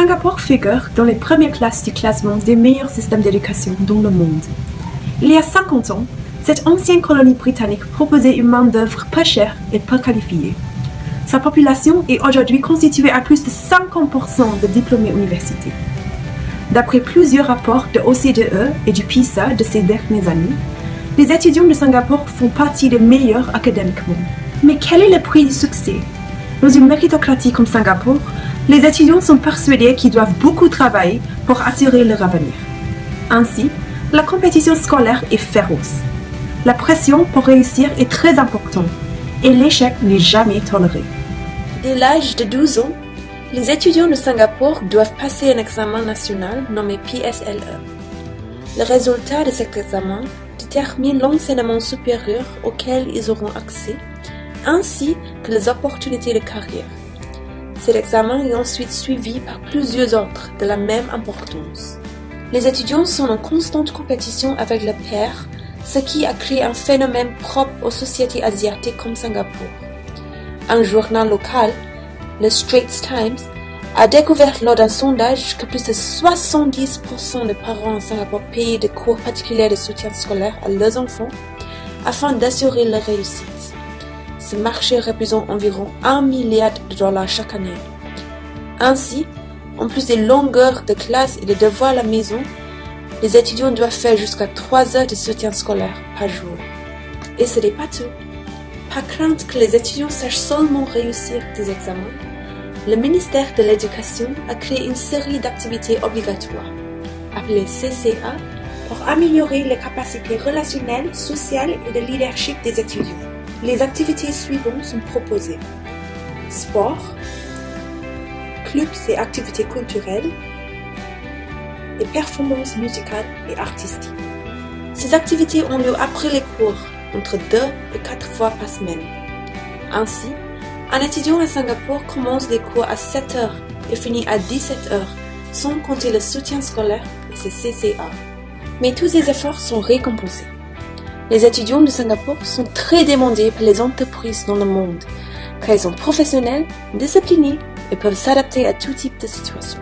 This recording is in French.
Singapour figure dans les premières classes du classement des meilleurs systèmes d'éducation dans le monde. Il y a 50 ans, cette ancienne colonie britannique proposait une main-d'œuvre peu chère et peu qualifiée. Sa population est aujourd'hui constituée à plus de 50% de diplômés universitaires. D'après plusieurs rapports de l'OCDE et du PISA de ces dernières années, les étudiants de Singapour font partie des meilleurs académiquement. Mais quel est le prix du succès? Dans une méritocratie comme Singapour, les étudiants sont persuadés qu'ils doivent beaucoup travailler pour assurer leur avenir. Ainsi, la compétition scolaire est féroce. La pression pour réussir est très importante et l'échec n'est jamais toléré. Dès l'âge de 12 ans, les étudiants de Singapour doivent passer un examen national nommé PSLE. Le résultat de cet examen détermine l'enseignement supérieur auquel ils auront accès, ainsi que les opportunités de carrière. Cet examen est ensuite suivi par plusieurs autres de la même importance. Les étudiants sont en constante compétition avec leurs pairs, ce qui a créé un phénomène propre aux sociétés asiatiques comme Singapour. Un journal local, le Straits Times, a découvert lors d'un sondage que plus de 70% des parents en Singapour payaient des cours particuliers de soutien scolaire à leurs enfants afin d'assurer leur réussite. Ce marché représente environ $1 milliard chaque année. Ainsi, en plus des longueurs de classe et des devoirs à la maison, les étudiants doivent faire jusqu'à 3 heures de soutien scolaire par jour. Et ce n'est pas tout. Par crainte que les étudiants sachent seulement réussir des examens, le ministère de l'Éducation a créé une série d'activités obligatoires, appelées CCA, pour améliorer les capacités relationnelles, sociales et de leadership des étudiants. Les activités suivantes sont proposées: sport, clubs et activités culturelles, et performances musicales et artistiques. Ces activités ont lieu après les cours, entre 2 et 4 fois par semaine. Ainsi, un étudiant à Singapour commence les cours à 7 heures et finit à 17 heures, sans compter le soutien scolaire et ses CCA. Mais tous ces efforts sont récompensés. Les étudiants de Singapour sont très demandés par les entreprises dans le monde, car ils sont professionnels, disciplinés et peuvent s'adapter à tout type de situation.